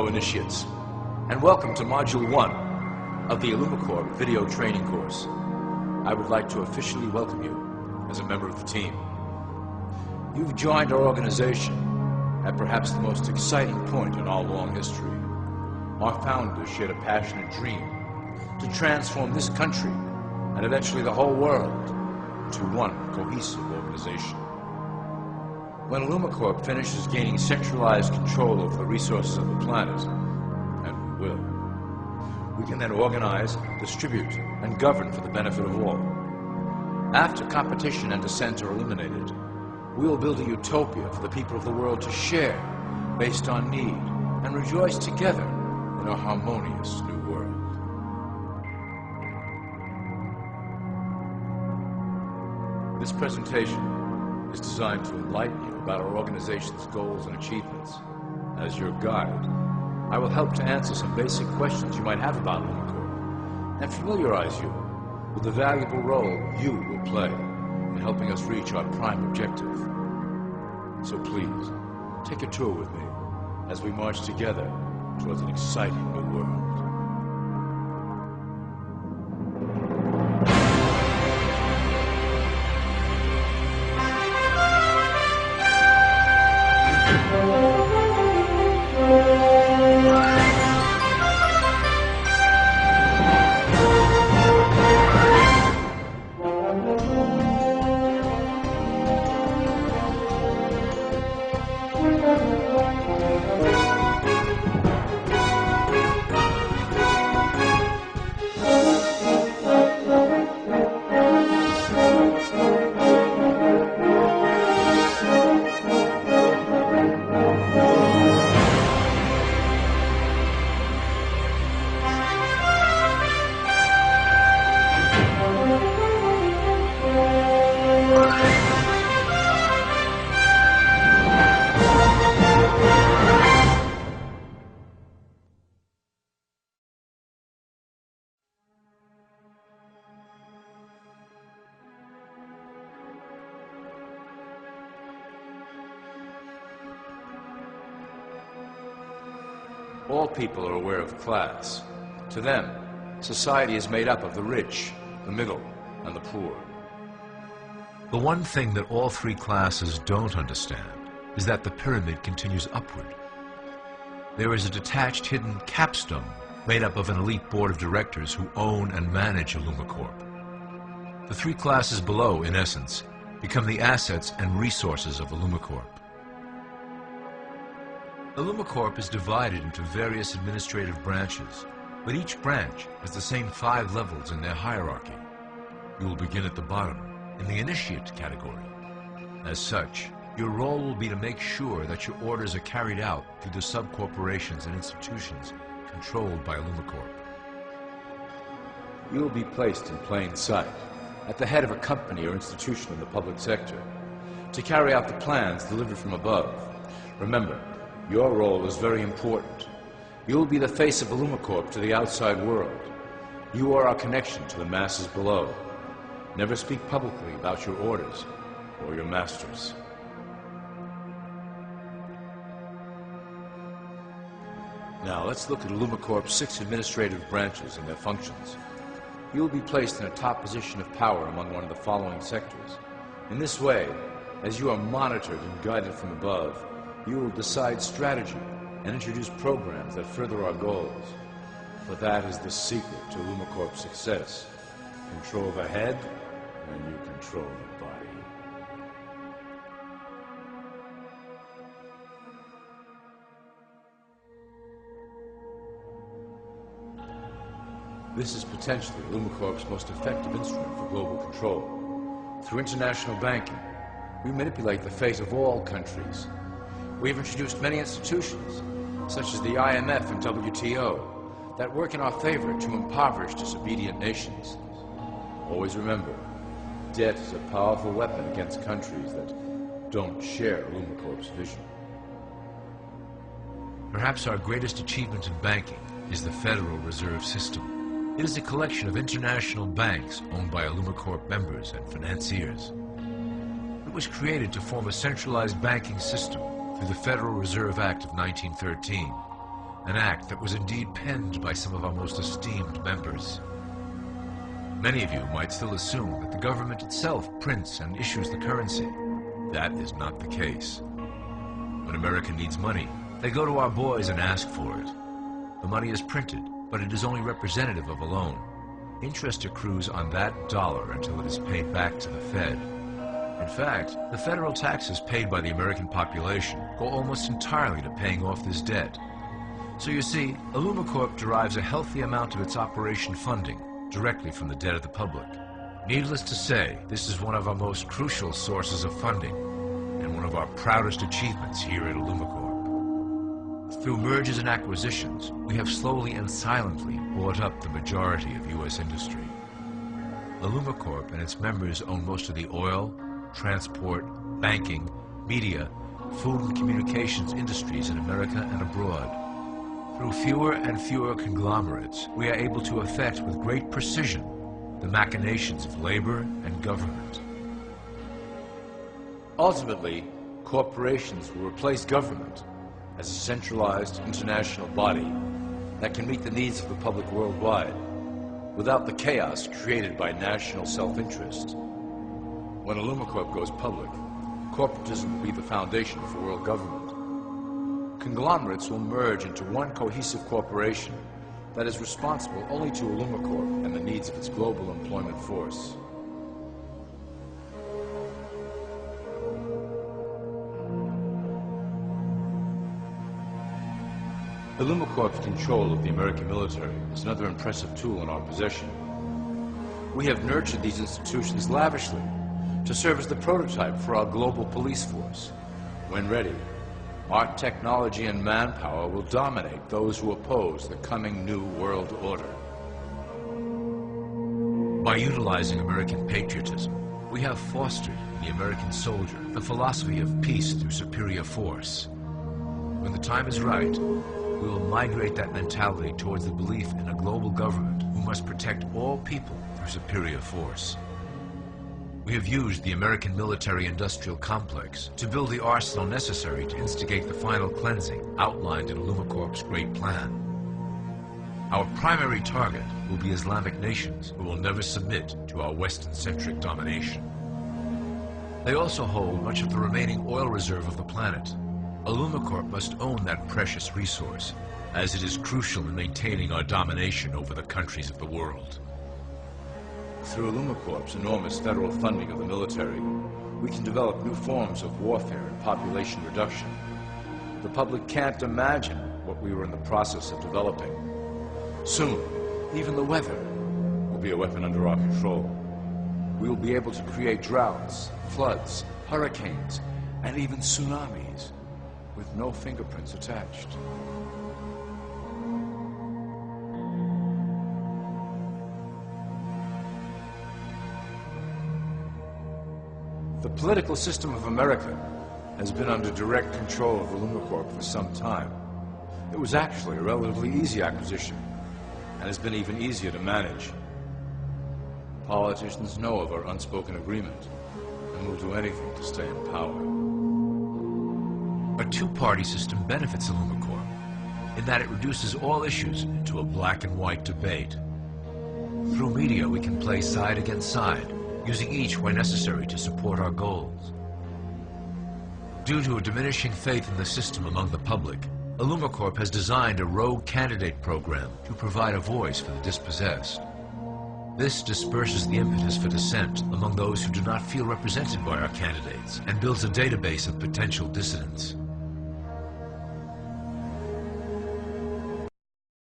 fellow initiates, and welcome to Module 1 of the Illumicorp video training course. I would like to officially welcome you as a member of the team. You've joined our organization at perhaps the most exciting point in our long history. Our founders shared a passionate dream to transform this country and eventually the whole world to one cohesive organization. When Illumicorp finishes gaining centralized control over the resources of the planet, and we will, we can then organize, distribute, and govern for the benefit of all. After competition and dissent are eliminated, we will build a utopia for the people of the world to share based on need and rejoice together in a harmonious new world. This presentation is designed to enlighten you about our organization's goals and achievements. As your guide, I will help to answer some basic questions you might have about Illumicorp and familiarize you with the valuable role you will play in helping us reach our prime objective. So please, take a tour with me as we march together towards an exciting new world. All people are aware of class. To them, society is made up of the rich, the middle, and the poor. The one thing that all three classes don't understand is that the pyramid continues upward. There is a detached hidden capstone made up of an elite board of directors who own and manage Illumicorp. The three classes below, in essence, become the assets and resources of Illumicorp. Illumicorp is divided into various administrative branches, but each branch has the same 5 levels in their hierarchy. You will begin at the bottom, in the Initiate category. As such, your role will be to make sure that your orders are carried out through the sub-corporations and institutions controlled by Illumicorp. You will be placed in plain sight, at the head of a company or institution in the public sector, to carry out the plans delivered from above. Remember, your role is very important. You will be the face of Illumicorp to the outside world. You are our connection to the masses below. Never speak publicly about your orders or your masters. Now let's look at Illumicorp's 6 administrative branches and their functions. You will be placed in a top position of power among one of the following sectors. In this way, as you are monitored and guided from above, you will decide strategy and introduce programs that further our goals. For that is the secret to Illumicorp's success. Control the head, and you control the body. This is potentially Illumicorp's most effective instrument for global control. Through international banking, we manipulate the fate of all countries. We have introduced many institutions, such as the IMF and WTO, that work in our favor to impoverish disobedient nations. Always remember, debt is a powerful weapon against countries that don't share Illumicorp's vision. Perhaps our greatest achievement in banking is the Federal Reserve System. It is a collection of international banks owned by Illumicorp members and financiers. It was created to form a centralized banking system through the Federal Reserve Act of 1913, an act that was indeed penned by some of our most esteemed members. Many of you might still assume that the government itself prints and issues the currency. That is not the case. When America needs money, they go to our boys and ask for it. The money is printed, but it is only representative of a loan. Interest accrues on that dollar until it is paid back to the Fed. In fact, the federal taxes paid by the American population go almost entirely to paying off this debt. So you see, Illumicorp derives a healthy amount of its operation funding directly from the debt of the public. Needless to say, this is one of our most crucial sources of funding, and one of our proudest achievements here at Illumicorp. Through mergers and acquisitions, we have slowly and silently bought up the majority of U.S. industry. Illumicorp and its members own most of the oil, transport, banking, media, food and communications industries in America and abroad. Through fewer and fewer conglomerates, we are able to effect with great precision the machinations of labor and government. Ultimately, corporations will replace government as a centralized international body that can meet the needs of the public worldwide without the chaos created by national self-interest. When Illumicorp goes public, corporatism will be the foundation for world government. Conglomerates will merge into one cohesive corporation that is responsible only to Illumicorp and the needs of its global employment force. Illumicorp's control of the American military is another impressive tool in our possession. We have nurtured these institutions lavishly to serve as the prototype for our global police force. When ready, our technology and manpower will dominate those who oppose the coming new world order. By utilizing American patriotism, we have fostered in the American soldier the philosophy of peace through superior force. When the time is right, we will migrate that mentality towards the belief in a global government who must protect all people through superior force. We have used the American military-industrial complex to build the arsenal necessary to instigate the final cleansing outlined in Illumicorp's great plan. Our primary target will be Islamic nations who will never submit to our Western-centric domination. They also hold much of the remaining oil reserve of the planet. Illumicorp must own that precious resource, as it is crucial in maintaining our domination over the countries of the world. Through Illumicorp's enormous federal funding of the military, we can develop new forms of warfare and population reduction. The public can't imagine what we were in the process of developing. Soon, even the weather will be a weapon under our control. We will be able to create droughts, floods, hurricanes, and even tsunamis with no fingerprints attached. The political system of America has been under direct control of Illumicorp for some time. It was actually a relatively easy acquisition, and has been even easier to manage. Politicians know of our unspoken agreement, and will do anything to stay in power. A two-party system benefits Illumicorp in that it reduces all issues into a black and white debate. Through media, we can play side against side, using each where necessary to support our goals. Due to a diminishing faith in the system among the public, Illumicorp has designed a rogue candidate program to provide a voice for the dispossessed. This disperses the impetus for dissent among those who do not feel represented by our candidates and builds a database of potential dissidents.